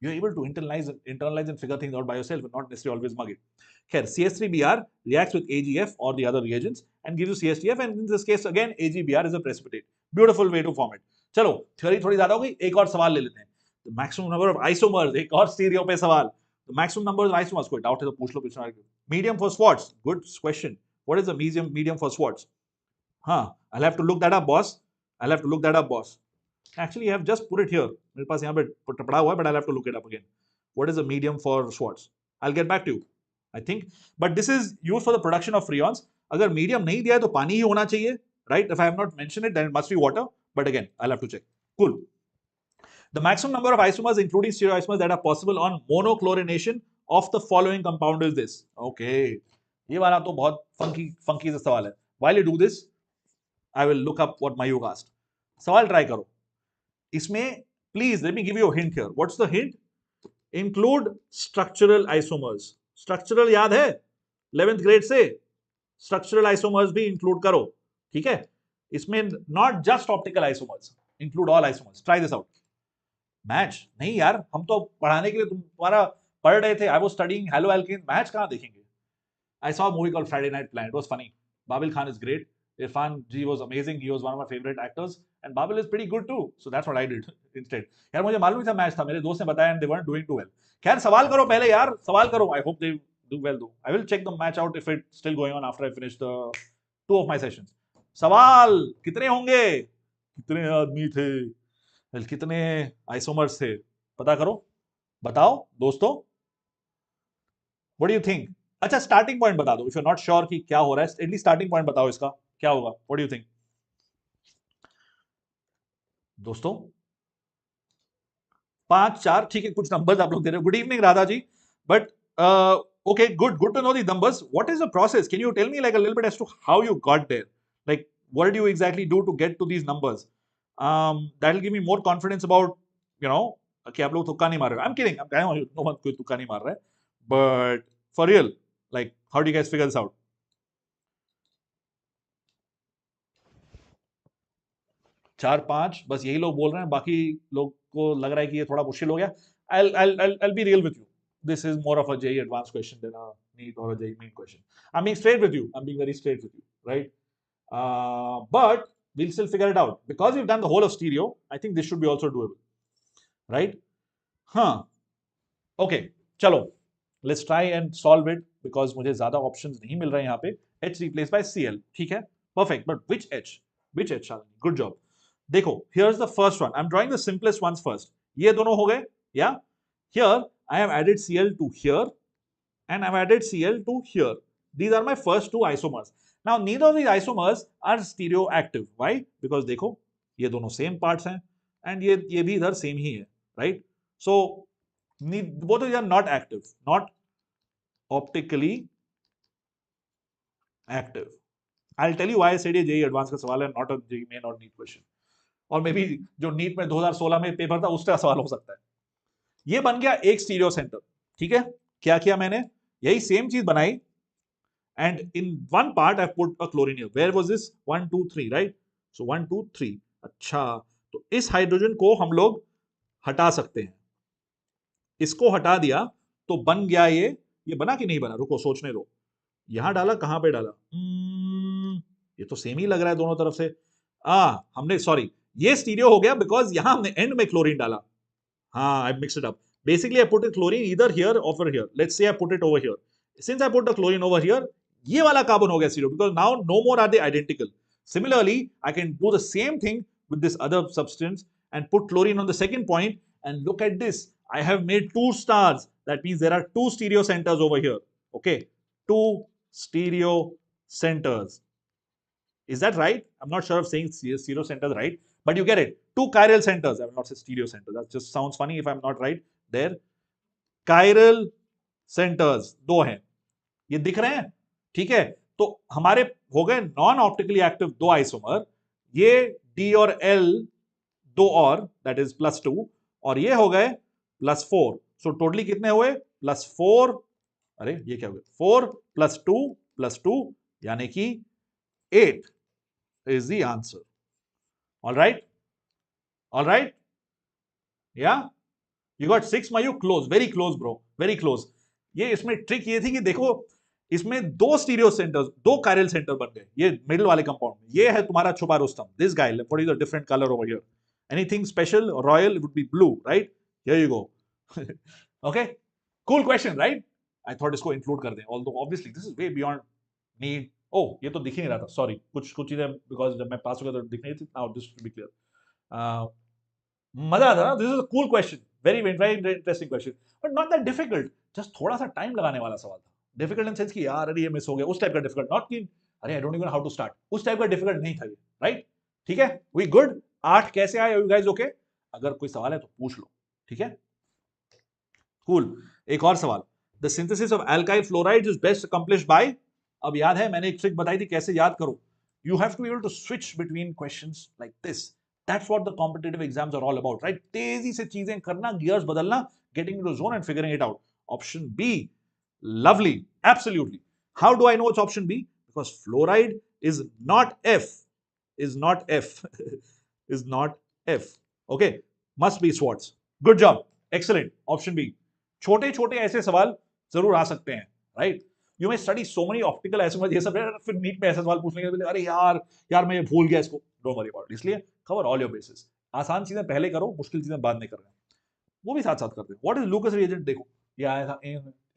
you're able to internalize and figure things out by yourself and not necessarily always mug it. Here, CS3Br reacts with AgF or the other reagents and gives you CSTF, and in this case again AgBr is a precipitate. Beautiful way to form it. चलो, theory थोड़ी ज़्यादा हो गई, एक और सवाल ले लेते हैं. The maximum number of isomers, एक और stereo पे सवाल. The maximum number of isomers, कोई doubt है तो पूछ लो, पूछना. Medium for Swarts, good question. What is the medium for Swarts? I'll have to look that up, boss. Actually, I have just put it here. मेरे पास यहाँ पे पड़ा हुआ है, but I'll have to look it up again. What is the medium for Swarts? I'll get back to you. I think, but this is used for the production of freons. अगर medium नहीं दिया है तो पानी ही होना चाहिए, right? If I have not mentioned it, then it must be water. But again, I'll have to check. Cool. The maximum number of isomers, including stereoisomers, that are possible on monochlorination of the following compound is this. Okay. ये वाला तो बहुत funky सा सवाल है. While you do this, I will look up what Mayuk asked. सवाल try करो. इसमें, please let me give you a hint here. What's the hint? Include structural isomers. Structural याद है 11th grade से? Structural isomers भी include करो, ठीक है? इसमें not just optical isomers, include all isomers. Try this out. Match नहीं यार, हम तो पढ़ाने के लिए तुम्हारा पढ़ रहे थे. I was studying haloalkanes. Match कहाँ देखेंगे? I saw a movie called Friday Night Plan. It was funny. Babil Khan is great. Irfan ji was amazing. He was one of my favorite actors. And Babel is pretty good too. So that's what I did instead. यार मुझे मालूम ही था match था. मेरे दोस्त ने बताया and they weren't doing too well. खैर सवाल करो पहले यार. सवाल करो. I hope they do well though. I will check the match out if it's still going on after I finish the 2 of my sessions. सवाल कितने होंगे? कितने आदमी थे? कितने आइसोमर्स थे? पता करो. बताओ दोस्तों. What do you think? अच्छा स्टार्टिंग पॉइंट बता दो. If you are not sure कि क्या हो रहा है, एटलीस्ट स्टार्टिंग पॉइंट बताओ इसका क्या होगा. व्हाट डू यू थिंक दोस्तों? 5-4 ठीक है. कुछ नंबर्स आप लोग दे रहे हो. Good evening Radha ji. But okay, good to know the numbers. What is the process? Can you tell me like a little bit as to how you got there? Like what do you exactly do to get to these numbers? That will give me more confidence about, you know, कि आप लोग तुक्का नहीं मार रहे. I'm kidding. I'm kidding. No one कोई तुक्का नहीं मार रहा है. But for real, like how do you guys figure this out? 4-5 बस यही लोग बोल रहे हैं. बाकी लोग को लग रहा है कि ये थोड़ा मुश्किल हो गया. I'll be real with you. This is more of a JEE advanced question than a NEET or a JEE main question. I'm being straight with you. I'm being very straight with you, right? But we'll still figure it out. Because we've done the whole of stereo, I think this should be also doable, right? Okay, chalo. Let's try and solve it because मुझे ज़्यादा options नहीं मिल रहे हैं यहाँ पे. H replaced by Cl, ठीक है? Perfect. But which H? Which H, Shalini? Good job. देखो, here's the first one. I'm drawing the simplest ones first. ये दोनों हो गए, yeah? Here I have added Cl to here, and I've added Cl to here. These are my first two isomers. Now neither of these isomers are stereoactive. Why? Because देखो, ये दोनों same parts हैं, and ये भी इधर same ही है, right? So both of these are not active, not optically active. I'll tell you why I said ये JEE advanced का सवाल है, not a JEE main or NEET question. और मे बी जो नीट में 2016 में पेपर था उसका सवाल हो सकता है. ये बन गया एक स्टीरियो सेंटर, ठीक है? क्या किया मैंने? यही सेम चीज बनाई, and in one part I put a chlorine here. Where was this? 1 2 3, right? So 1 2 3. अच्छा, तो इस हाइड्रोजन को हम लोग हटा सकते हैं. इसको हटा दिया तो बन गया ये बना कि नहीं बना? रुको सोचने दो. यहां डाला, कहां पे डाला? ये तो सेम ही लग रहा है दोनों तरफ से. हमने सॉरी, ये स्टीरियो हो गया बिकॉज यहां हमने एंड में क्लोरीन डाला. I mixed it up. Basically, I put a chlorine either here or over here. Let's say I put it over here. Since I put the chlorine over here, ये वाला carbon हो गया zero because now no more are they identical. Similarly, I can do the same thing with this other substance and put chlorine on the second point, and look at this. I have made 2 stars. That means there are 2 stereo centers over here. Okay, 2 stereo centers. Is that right? I'm not sure of saying stereo centers right, but you get it. 2 chiral centers. I will not say stereo centers. That just sounds funny if I'm not right there. Chiral centers 2 हैं. ये दिख रहे हैं? ठीक है. तो हमारे हो गए नॉन ऑप्टिकली एक्टिव 2 आइसोमर. ये D और L 2 और, that is +2, और ये हो गए +4. सो टोटली कितने हुए? +4. अरे ये क्या हो गया? 4 + 2 यानी कि 8 is the answer. All right? All right? Yeah? You got 6, Mayu? Close. Very close, bro. Very close. ये इसमें ट्रिक ये थी कि देखो, इसमें 2 स्टीरियो सेंटर्स, 2 कायरल सेंटर बन गए. ये मिडिल वाले कंपाउंड में. ये है तुम्हारा छुपा Rustam. This guy, what is the different color over here? Anything special? Royal would be blue, right? Here you go. Okay? Cool question, right? I thought इसको include कर दें. Although obviously this is way beyond need. Oh, ये तो दिख ही नहीं रहा था. Sorry. कुछ चीजें because जब मैं पास हो गया तो दिख नहीं थी. Now this should be clear. मजा आता है ना? This is a cool question. Very interesting question. But not that difficult. Just थोड़ा सा टाइम लगाने वाला सवाल था. Difficult in sense कि यार अरे ये मिस हो गया. उस टाइप का difficult. Not कि अरे I don't even know how to start. उस टाइप का difficult नहीं था ये. Right? ठीक है? We good? 8 कैसे आए? You guys okay? अगर कोई सवाल है तो पूछ लो. ठीक है? Cool. एक और सवाल. The synthesis of alkyl fluorides is best accomplished by. अब याद है मैंने एक ट्रिक बताई थी कैसे याद करो. You have to be able to switch between questions like this. That's what the competitive exams are all about, right? तेजी से चीजें करना, gears बदलना, getting into the zone and figuring it out. Option B, lovely, absolutely. How do I know it's option B? Because fluoride is not F, is not F, is not F. Okay, must be Swarts. Good job, excellent. Option B. छोटे छोटे ऐसे सवाल जरूर आ सकते हैं, right? You may study so many optical isomers, ये सब है, फिर नीट में ऐसे सवाल पूछ लेंगे, अरे यार मैं ये भूल गया इसको। डोंट वरी अबाउट, इसलिए कवर ऑल योर बेसिस। आसान चीजें पहले करो, मुश्किल चीजें बाद में कर रहे हैं, वो भी साथ साथ करते हैं। What is लूकस reagent? देखो ये आया था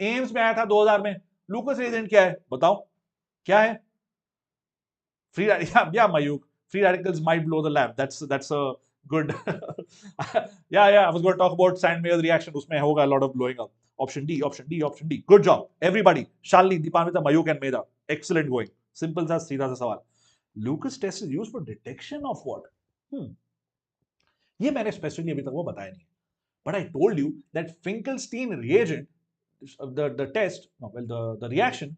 एम्स में आया था 2000 में। लूकस रिएजेंट क्या है बताओ, क्या है? Free yeah, Mayuk. Free radicals might blow the lab. That's a good. yeah. I was going to talk about Sandmeyer's reaction. उसमें होगा a lot of blowing up. Option D, option D, option D. Good job, everybody. Shalini, Deepanvita, Mayuk, and Meda. Excellent going. Simple सा सीधा सा सवाल. Lucas test is used for detection of what? ये मैंने specifically अभी तक वो बताया नहीं. But I told you that Finkelstein reagent, the test, no, well, the reaction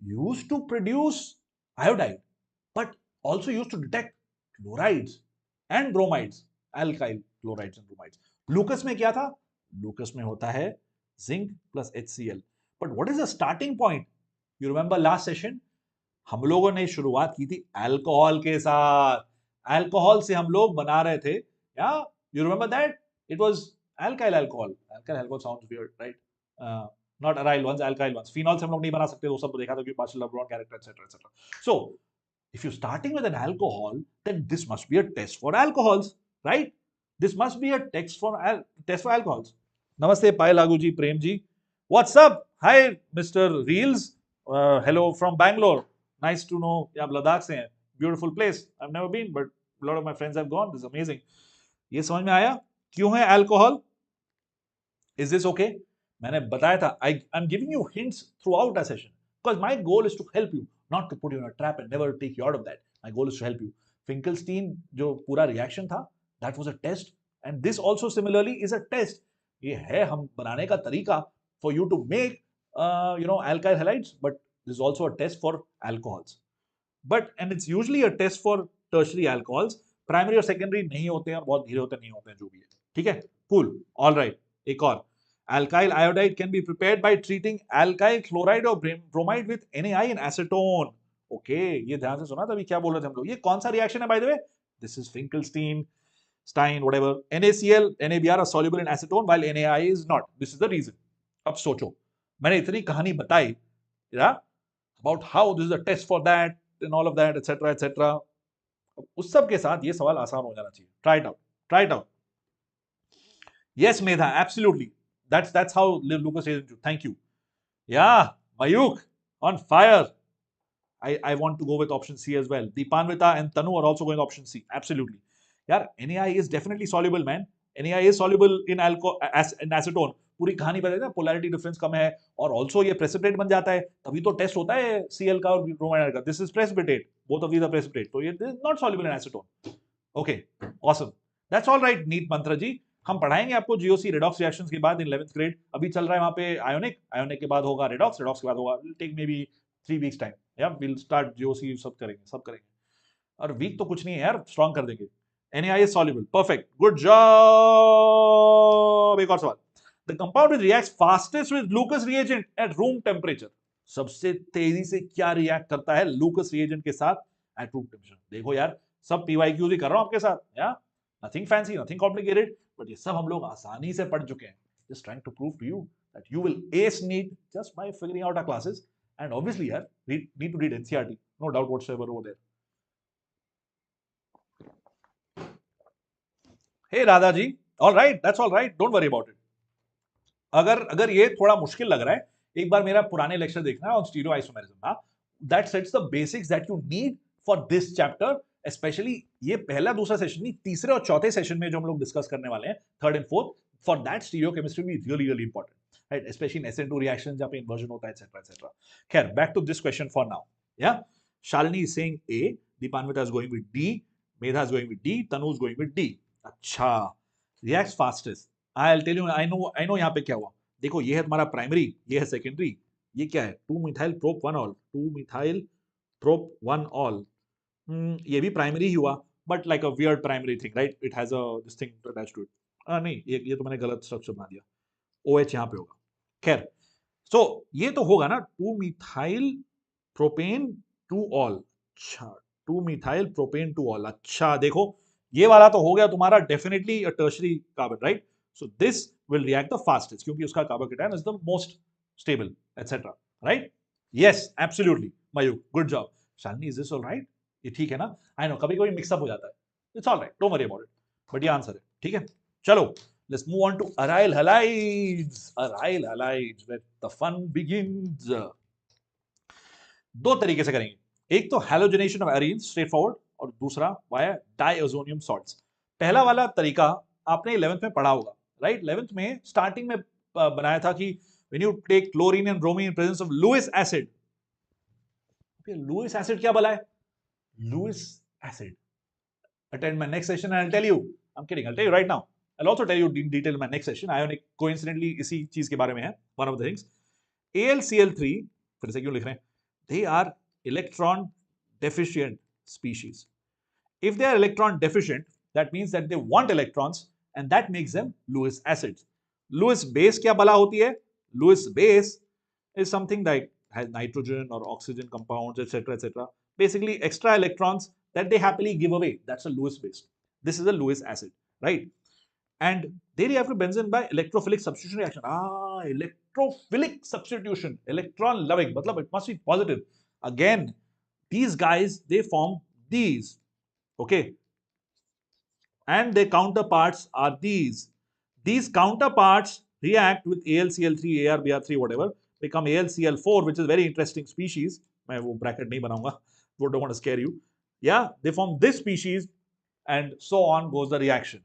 used to produce iodide, but also used to detect chlorides and bromides, alkyl chlorides and bromides. Lucas में क्या था? Lucas में होता है zinc plus HCl. But what is the starting point? You remember last session? हम लोगों ने शुरुआत की थी अल्कोहल के साथ. अल्कोहल से हम लोग बना रहे थे. Yeah, you remember that? It was alkyl alcohol. Alkyl alcohol sounds weird, right? Not aryl ones, alkyl ones. Phenol से हम लोग नहीं बना सकते, वो सब देखा था, partial love bond character, etc. So if you're starting with an alcohol, then this must be a test for alcohols, right? This must be a test for alcohols. Namaste, Pai Laguji, Premji. What's up? Hi, Mr. Reels. Hello from Bangalore. Nice to know. Yeah, Ladakh se hain. Beautiful place. I've never been, but a lot of my friends have gone. This is amazing. ये समझ में आया क्यों है alcohol? Is this okay? मैंने बताया था. I'm giving you hints throughout our session because my goal is to help you. Not to put you in a trap and never take you out of that. My goal is to help you. Finkelstein जो पूरा reaction था, that was a test, and this also similarly is a test. ये है हम बनाने का तरीका for you to make alkyl halides, but this is also a test for alcohols. And it's usually a test for tertiary alcohols. Primary और secondary नहीं होते हैं और बहुत धीरे होते नहीं होते हैं, जो भी है. ठीक है? Cool. All right. एक और. Alkyl iodide can be prepared by treating alkyl chloride or bromide with NaI and acetone. Okay, ये ध्यान से सुना तभी क्या बोल रहे थे हम लोग. ये कौन सा रिएक्शन है by the way? This is Finkelstein, Stein, whatever. NaCl, NaBr are soluble in acetone while NaI is not. This is the reason. अब सोचो, मैंने इतनी कहानी बताई, about how this is a test for that and all of that, etc. उस सब के साथ ये सवाल आसान हो जाना चाहिए. Try it out. Yes, Medha, absolutely. That's how Lucas says it. Thank you. Yeah, Mayuk, on fire. I want to go with option C as well. Deepanvita and Tanu are also going option C. Absolutely. Yeah, NaI is definitely soluble, man. NaI is soluble in acetone. पूरी कहानी बताई ना, polarity difference कम है और also ये precipitate बन जाता है, तभी तो टेस्ट होता है Cl का और bromide का. This is precipitate. Both of these are precipitate. तो ये this is not soluble in acetone. Okay, awesome. That's all right, NEET मंत्र जी. हम पढ़ाएंगे आपको जीओसी रेडॉक्स रिएक्शंस के बाद इन 11th ग्रेड. अभी चल रहा है वहां पे आयोनिक के बाद होगा रेडॉक्स के बाद होगा. It'll take maybe 3 weeks time. Yeah, we'll start GOC, सब करेंगे. और वीक तो कुछ नहीं है यार, स्ट्रॉन्ग कर देंगे. NaI is soluble. Perfect. Good job. एक और सवाल. The compound which reacts fastest with Lucas reagent at room temperature. सबसे तेजी से क्या रिएक्ट करता है Lucas reagent के साथ at room temperature? देखो यार, सब PYQs ही कर रहा हूं आपके साथ. Yeah, nothing fancy, nothing complicated. But ये सब हम लोग आसानी से पढ़ चुके हैं. Just trying to prove to you that you will ace NEET just by figuring out our classes. And obviously, yaar, need to read NCERT. No doubt whatsoever over there. Hey Radha ji, all right, that's all right. Don't worry about it. अगर ये थोड़ा मुश्किल लग रहा है, एक बार मेरा पुराने लेक्चर देखना on Stereoisomerism. That sets the basics that you need for this chapter. Especially ये पहला दूसरा सेशन नहीं, तीसरे और चौथे सेशन में जो हम लोग डिस्कस करने वाले हैं, third and fourth, for that stereochemistry भी really important, right? Specially in SN2 reactions जहां पे इन्वर्जन होता है, etc. खैर, back to this question for now. Yeah Shalini is saying A, Dipanwita is going with D, Medha is going with D, Tanu is going with D. अच्छा, reacts fastest. I will tell you, I know यहां पे क्या हुआ. देखो, ये है तुम्हारा प्राइमरी, ये है सेकेंडरी. ये क्या है? 2-methyl prop 1-ol, 2-methyl prop 1-ol. ये भी प्राइमरी ही हुआ, but like a weird primary thing, right? It has a this thing attached to it. नहीं, ये तो मैंने गलत स्ट्रक्चर बना दिया. OH यहाँ पे होगा. खैर, सो ये तो होगा ना 2-methyl propane 2-ol. अच्छा, 2-methyl propane 2-ol. अच्छा, देखो ये वाला तो हो गया तुम्हारा definitely a tertiary carbon, right? So this will react the fastest क्योंकि उसका carbocation is the most stable, etc. Right? Yes absolutely Mayukh, good job. Shalini, is this alright? ये ठीक है ना? आई नो कभी कभी मिक्सअप हो जाता है, it's alright, don't worry about it, but ये आंसर है, ठीक है। चलो, let's move on to aryl halides. Aryl halides where the fun begins. दो तरीके से करेंगे, एक तो halogenation of arenes straight forward, और दूसरा वाया डायज़ोनियम सॉल्ट्स। पहला वाला तरीका आपने 11th में पढ़ा होगा, राइट? 11th में स्टार्टिंग में बनाया था कि when you take chlorine and bromine in presence of Lewis acid. Lewis acid क्या भला है? Lewis acid, attend my next session and I'll tell you. I'm kidding, I'll tell you right now. I'll also tell you in detail in my next session. Ionic coincidentally इसी चीज के बारे में है, one of the things. AlCl3 फिर से क्यों लिख रहे हैं? They are electron deficient species. If they are electron deficient, that means that they want electrons and that makes them Lewis acids. Lewis base क्या भला होती है? Lewis base is something like has nitrogen or oxygen compounds, etc., etc. Basically, extra electrons that they happily give away. That's a Lewis base. This is a Lewis acid, right? And they react with benzene by electrophilic substitution reaction. Electrophilic substitution. Electron loving. Matlab, it must be positive. Again, these guys, they form these. Okay. And their counterparts are these. These counterparts react with AlCl3, ArBr3, whatever, become AlCl4, which is a very interesting species. मैं वो bracket नहीं बनाऊंगा, don't want to scare you. Yeah, they form this species, and so on goes the reaction.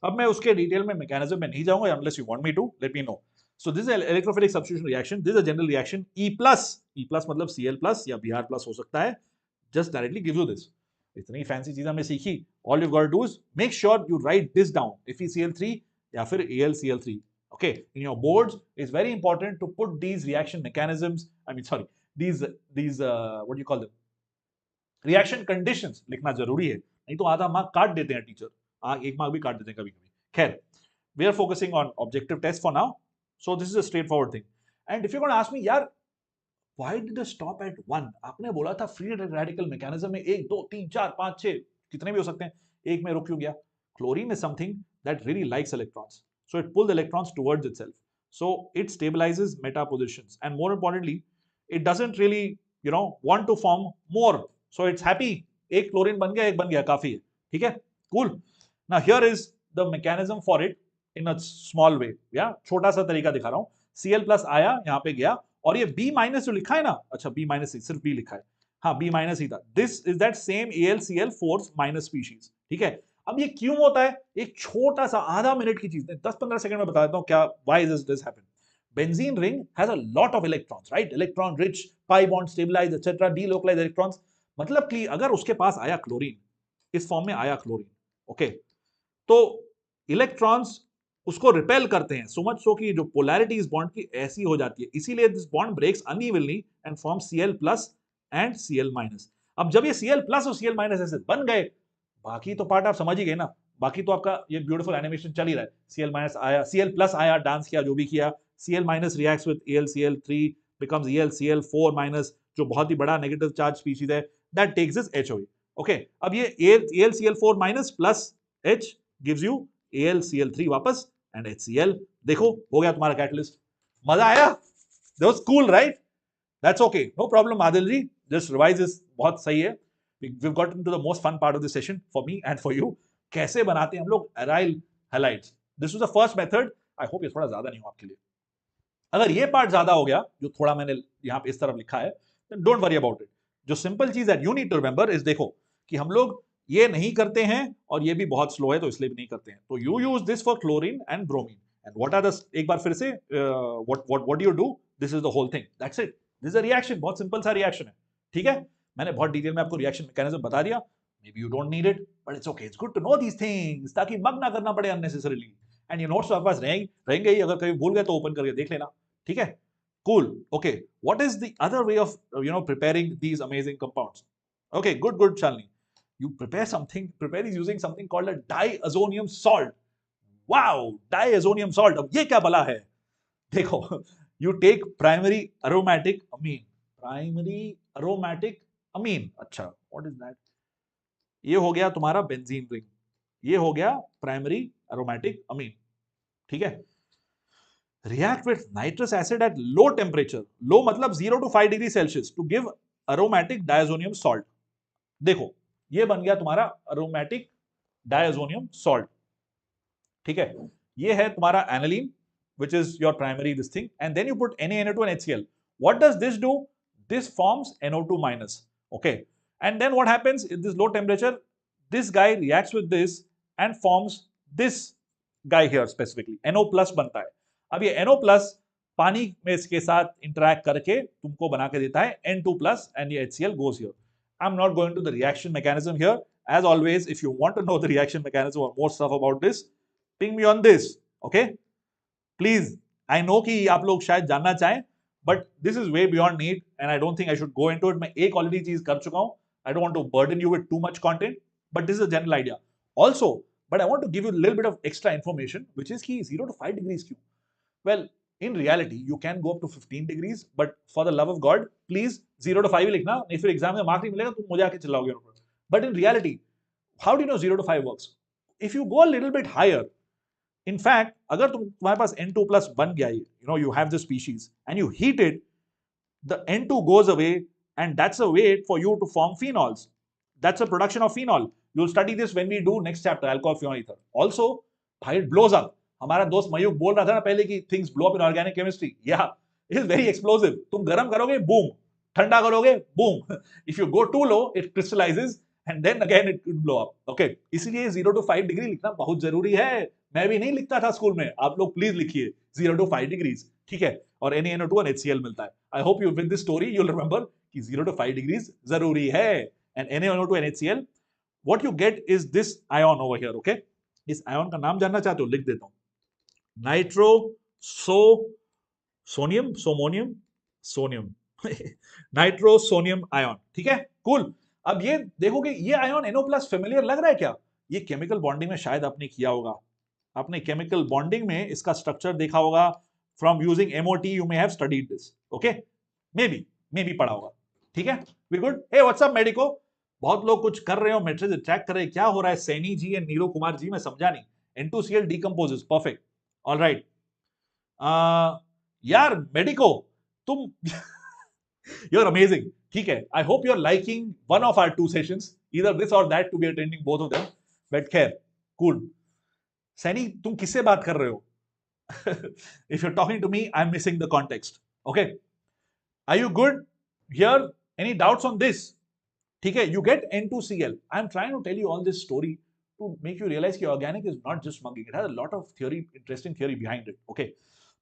अब मैं उसके detail में mechanism में नहीं जाऊंगा, unless you want me to, let me know. So this is an electrophilic substitution reaction. This is a general reaction. E plus मतलब Cl plus या Br plus हो सकता है. Just directly gives you this. इतनी fancy चीज हमने सीखी. All you've got to do is make sure you write this down. FeCl3 या फिर AlCl3. Okay, in your boards, it's very important to put these reaction mechanisms. These what do you call them? Reaction conditions लिखना जरूरी है, नहीं तो आधा mark काट देते हैं टीचर, एक मार्क भी काट देते हैं कभी कभी. खैर, we are focusing on objective test for now, so this is a straightforward thing. And if you're going to ask me, यार, why did they stop at 1? आपने बोला था free radical mechanism में 1 2 3 4 5 6 कितने भी हो सकते हैं, एक में रुक क्यों गया? Chlorine is something that really likes electrons, so it pulls electrons towards itself, so it stabilizes meta positions, and more importantly, it doesn't really want to form more, so it's happy. एक chlorine बन गया, एक बन गया, काफी है, ठीक है, cool. Now here is the mechanism for it in a small way. या छोटा सा तरीका दिखा रहा हूं. Cl plus आया, यहाँ पे गया, और ये B माइनस जो लिखा है ना, अच्छा B माइनस सिर्फ B लिखा है, हाँ B माइनस ही था. This is that same AlCl4 minus species, ठीक है. अब ये क्यों होता है? एक छोटा सा आधा मिनट की चीज है, 10-15 सेकंड में बता देता हूँ क्या, why this happen. Benzene ring has a lot of electrons, right? Electron rich, pi bond stabilized, etc. delocalized electrons. मतलब कि अगर उसके पास आया क्लोरीन, इस फॉर्म में आया क्लोरीन, ओके, तो इलेक्ट्रॉन्स उसको रिपेल करते हैं, सो मच सो कि जो पोलैरिटी इस बॉन्ड की ऐसी हो जाती है, इसीलिए this bond breaks unevenly and form Cl plus and Cl minus. अब जब ये Cl प्लस और Cl माइनस ऐसे बन गए, बाकी तो पार्ट आप समझ ही गए ना, बाकी तो आपका ये ब्यूटीफुल एनिमेशन चल ही रहा है. Cl माइनस आया, Cl प्लस आया, डांस किया, जो भी किया. Cl minus reacts with AlCl3, becomes AlCl4 minus, जो बहुत ही बड़ा नेगेटिव चार्ज स्पीशीज है, that takes this HOA. Okay, अब ये AlCl4 minus plus H gives you AlCl3 वापस and HCl. देखो हो गया तुम्हारा कैटलिस्ट. मजा आया? That was cool, right? That's okay, no problem Adil ji, just revise this, बहुत सही है. We've gotten to the most fun part of the session for me and for you. कैसे बनाते हैं हम लोग aryl halides. This was the first method. I hope ये थोड़ा ज्यादा नहीं हो आपके लिए. अगर ये पार्ट ज्यादा हो गया, जो थोड़ा मैंने यहाँ पे इस तरफ लिखा है, then don't worry about it. जो सिंपल चीज है, you need to remember is, देखो कि हम लोग ये नहीं करते हैं और ये भी बहुत स्लो है तो इसलिए भी नहीं करते हैं. तो you use this for chlorine and bromine. And what are the, एक बार फिर से what do you do? This is the whole thing. That's it. This is a reaction. बहुत सिंपल सा रिएक्शन है, ठीक है. मैंने बहुत डिटेल में आपको रिएक्शन मैकेनिज्म बता दिया. Maybe you don't need it, but it's okay. It's good to know these things, ताकि मग ना करना पड़े unnecessarily. And ये नोट्स आपके पास रहेंगे ही, अगर कभी भूल गए तो ओपन करके देख लेना, ठीक है. Cool. Okay, what is the other way of preparing these amazing compounds? Okay, good Shalini. You prepare these using something called a diazonium salt. Wow, diazonium salt. अब ये क्या भला है? देखो, you take primary aromatic amine. अच्छा, what is that? ये हो गया तुम्हारा बेंजीन रिंग, ये हो गया प्राइमरी एरोमेटिक अमीन, ठीक है. react with nitrous acid at low temperature. Low मतलब 0 to 5 degree Celsius to give aromatic diazonium salt. देखो ये बन गया तुम्हारा aromatic diazonium salt. ठीक है, ये है तुम्हारा aniline, which is your primary this thing, and then you put NaNO2 and HCl. What does this do? This forms NO2 minus. Okay, and then what happens in this low temperature? This guy reacts with this and forms this guy here specifically. NO plus बनता है. अब ये NO plus पानी में इसके साथ interact करके तुमको बना के देता है N2 plus and ये HCl goes here. I'm not going to the reaction mechanism here. As always, if you want to know the reaction mechanism or more stuff about this, ping me on this. Okay? Please. I know कि आप लोग शायद जानना चाहें, but this is way beyond need and I don't think I should go into it. मैं एक already चीज कर चुका हूँ. I don't want to burden you with too much content, but this is a general idea. Also, but I want to give you a little bit of extra information, which is कि 0 to 5 degrees क्यों? Well, in reality, you can go up to 15 degrees, but for the love of God, please 0 to 5 ही लिखना, नहीं फिर exam में mark नहीं मिलेगा, तुम मुझे आके चिल्लाओगे उन पर. But in reality, how do you know 0 to 5 works? If you go a little bit higher, in fact, अगर तुम्हारे पास N2 plus बन गया, you know, you have this species and you heat it, the N2 goes away and that's a way for you to form phenols. That's a production of phenol. You'll study this when we do next chapter, alcohol phenol ether. Also, it blows up. हमारा दोस्त मयूक बोल रहा था ना पहले कि things blow up in organic chemistry. Yeah, it is very explosive. तुम गर्म करोगे, boom. ठंडा करोगे, boom. If you go too low, it crystallizes and then again it will blow up. Okay. इसीलिए 0 to 5 डिग्री लिखना बहुत जरूरी है. मैं भी नहीं लिखता था स्कूल में. आप लोग प्लीज लिखिए 0 to 5 degrees. ठीक है. और NaNO2 और HCl मिलता है. I hope you with this story you'll remember कि 0 to 5 degrees जरूरी है. And NaNO2 and HCl, what you get is this ion over here. Okay. इस ion का नाम जानना चाहते हो? लिख देता हूं. नाइट्रो सोनियम सोमोनियम सोनियम नाइट्रो सोनियम आयन. ठीक है, कूल. अब ये देखोगे ये आयन NO प्लस फेमिलियर लग रहा है क्या? ये केमिकल बॉन्डिंग में शायद आपने किया होगा. आपने केमिकल बॉन्डिंग में इसका स्ट्रक्चर देखा होगा. From using MOT you may have studied this. Okay, may be पढ़ा होगा. ठीक है, we good. Hey what's up medico. बहुत लोग कुछ कर रहे हो, मैट्रिक्स ट्रैक कर रहे हैं. क्या हो रहा है सैनी जी एंड नीरो कुमार जी? मैं समझा नहीं. N2Cl decomposes. Perfect. All right. यार मेडिको तुम you're amazing. ठीक है, I hope you're liking one of our 2 sessions, either this or that, to be attending both of them. But खैर, cool. सैनी तुम किससे बात कर रहे हो? If you're talking to me, I'm missing the context. Okay. Are you good here? Any doubts on this? ठीक है, you get N2Cl. I'm trying to tell you all this story to make you realize कि organic is not just mugging. It has a lot of theory, interesting theory behind it. Okay.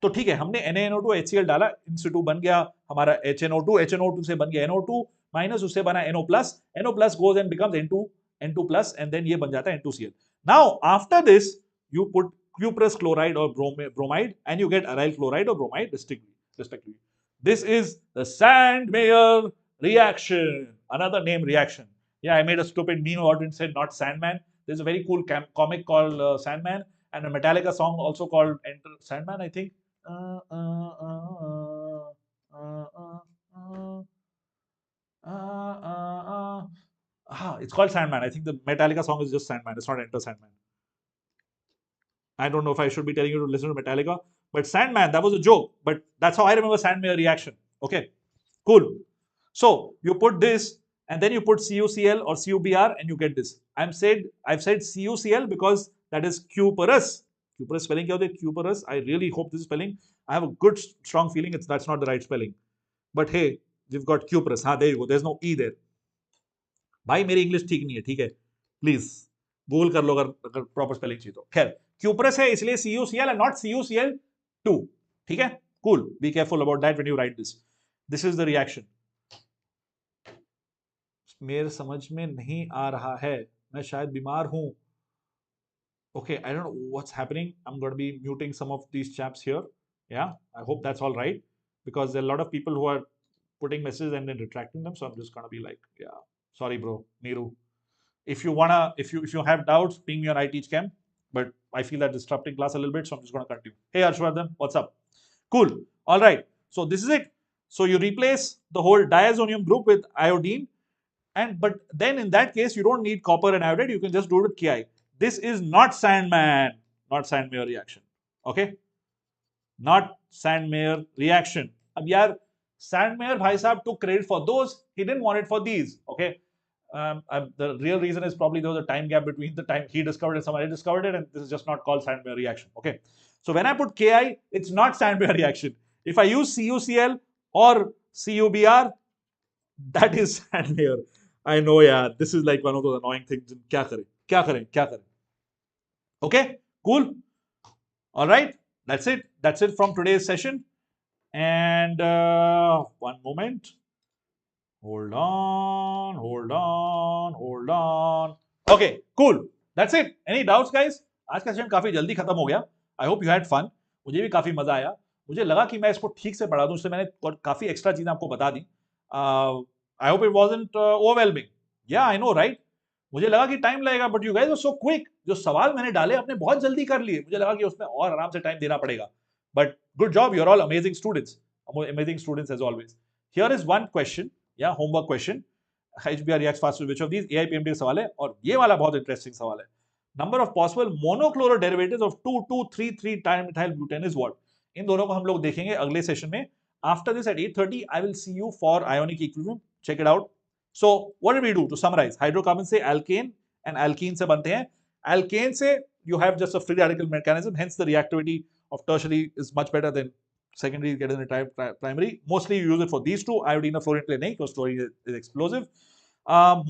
तो ठीक है, हमने NaNO2 HCl डाला, in situ बन गया हमारा HNO2. HNO2 से बन गया NO2 माइनस, उससे बना NO plus. NO plus goes and becomes N2 plus and then ये बन जाता है N2Cl. Now after this you put cuprous chloride or bromide and you get aryl chloride or bromide respectively. This is the Sandmeyer reaction. Another name reaction. Yeah, I made a stupid meme about it and said not Sandman. There's a very cool comic called Sandman and a Metallica song also called Enter Sandman, I think. It's called Sandman. I think the Metallica song is just Sandman. It's not Enter Sandman. I don't know if I should be telling you to listen to Metallica, but Sandman, that was a joke. But that's how I remember Sandmeyer reaction. Okay, cool. So you put this and then you put CuCl or CuBr and you get this. I've said CuCl because that is cuprous. Cuprous spelling क्या होता है? Cuprous. I really hope this is spelling. I have a good strong feeling that's not the right spelling. But hey, we've got cuprous. हाँ, there you go. There's no E there. भाई मेरी English ठीक नहीं है, ठीक है, please Google कर लो अगर प्रॉपर स्पेलिंग चाहिए तो. खैर, क्यूप्रस है इसलिए CuCl and not CuCl2. ठीक है, cool. Be careful about that when you right this. This is the reaction. मेरे समझ में नहीं आ रहा है, मैं शायद बीमार हूं. Okay, I don't know what's happening. I'm going to be muting some of these chaps here. Yeah, I hope that's all right because there are a lot of people who are putting messages and then retracting them. So I'm just going to be like, yeah, sorry, bro, Niru. If you have doubts, ping me on I Teach Chem. But I feel that disrupting class a little bit, so I'm just going to continue. Hey, Arshvardhan, what's up? Cool. All right. So this is it. So you replace the whole diazonium group with iodine, but then in that case you don't need copper and iodide. You can just do it with Ki. This is not Sandman, not Sandmeyer reaction. Okay. not Sandmeyer reaction. अब यार Sandmeyer भाई साहब took credit for those, he didn't want it for these. Okay, the real reason is probably there was a time gap between the time he discovered it and somebody discovered it, and this is just not called Sandmeyer reaction. Okay, so when I put Ki, it's not Sandmeyer reaction. If I use CuCl or CuBr, that is Sandmeyer. I know, yeah, this is like one of those annoying things. क्या करें, क्या करें, क्या करें? Okay, cool. All right, that's it. That's it from today's session. And one moment. Hold on, hold on, hold on. Okay, cool. That's it. Any doubts, guys? आज का session काफी जल्दी खत्म हो गया. I hope you had fun. मुझे भी काफी मजा आया. मुझे लगा कि मैं इसको ठीक से पढ़ा दूं, इसलिए मैंने काफी एक्स्ट्रा चीजें आपको बता दी. I hope it wasn't overwhelming. Yeah, I know, right? मुझे लगा कि टाइम लगेगा, but you guys were so quick. जो सवाल मैंने डाले आपने बहुत जल्दी कर लिए. मुझे लगा कि उसमें और आराम से टाइम देना पड़ेगा. But good job. You're all amazing students. Amazing students as always. Here is one question. Yeah, homework question. HBr reacts fast with which of these? AIPMD का सवाल है और ये वाला बहुत इंटरेस्टिंग सवाल है. Number of possible monochloro derivatives of 2,2,3,3 trimethyl butane is what? इन दोनों को हम लोग देखेंगे अगले सेशन में. After this at 8:30, I will see you for ionic equilibrium. Check it out. So what did we do? To summarize, hydrocarbon से alkane and alkene से बनते हैं. Alkane से you have just a free radical mechanism. Hence the reactivity of tertiary is much better than secondary get in the primary. Mostly you use it for these two. Iodine और fluorine के लिए नहीं, because fluorine is explosive.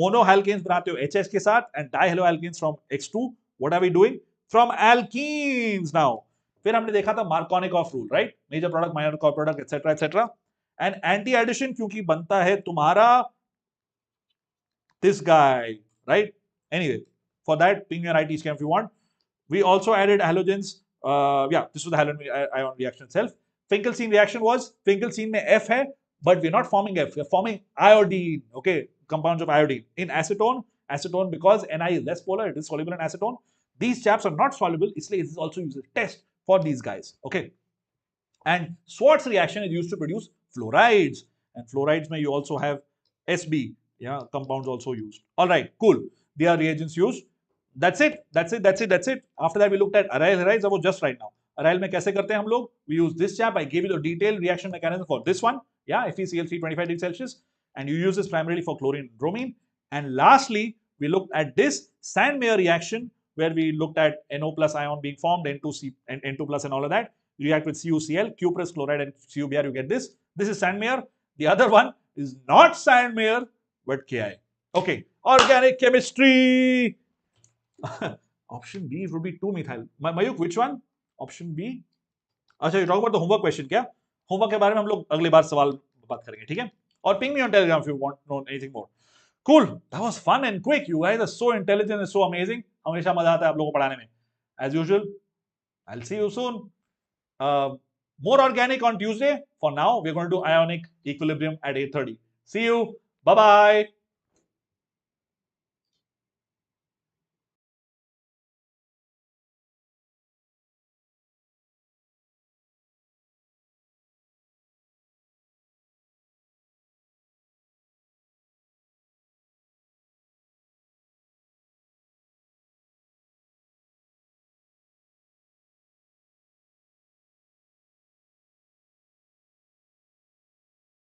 Monohalkanes बनाते हो HH के साथ and dihaloalkanes from X2. What are we doing? From alkenes now. फिर हमने देखा था Markovnikov rule, right? Major product, minor product, etc. etc. And anti-addition क्योंकि बनता है तुम्हारा this guy, right? Anyway, for that, ping me on IT scam if you want. We also added halogens. Yeah, this was the halogen ion reaction itself. Finkelstein reaction was Finkelstein में F है, but we're not forming F. We're forming iodine. Okay, compounds of iodine in acetone. Acetone because Ni is less polar. It is soluble in acetone. These chaps are not soluble. इसलिए it is also used as a test for these guys. Okay. And Swarts reaction is used to produce fluorides. And fluorides may you also have SB. Yeah, compounds also used. All right, cool. They are reagents used. That's it. That's it. That's it. That's it. After that, we looked at aryl halides. वो just right now. Aryl में कैसे करते हैं हम लोग? We use this chap. I gave you the detailed reaction mechanism for this one. Yeah, FeCl 325 degrees Celsius. And you use this primarily for chlorine and bromine. And lastly, we looked at this Sandmeyer reaction where we looked at NO plus ion being formed, N2C and N2 plus and all of that. You react with CuCl, cuprous chloride and CuBr, you get this. This is Sandmeyer. The other one is not Sandmeyer, but Ki. Okay, organic chemistry. Option B would be 2-methyl. Mayuk, which one? Option B. अच्छा, you talk about the homework question क्या? Homework के बारे में हम लोग अगली बार सवाल बात करेंगे, ठीक है? और ping me on Telegram if you want to know anything more. Cool. That was fun and quick. You guys are so intelligent and so amazing. हमेशा मजा आता है आप लोगों को पढ़ाने में. As usual, I'll see you soon. More organic on Tuesday. For now, we're going to do ionic equilibrium at 8:30. See you. Bye-bye.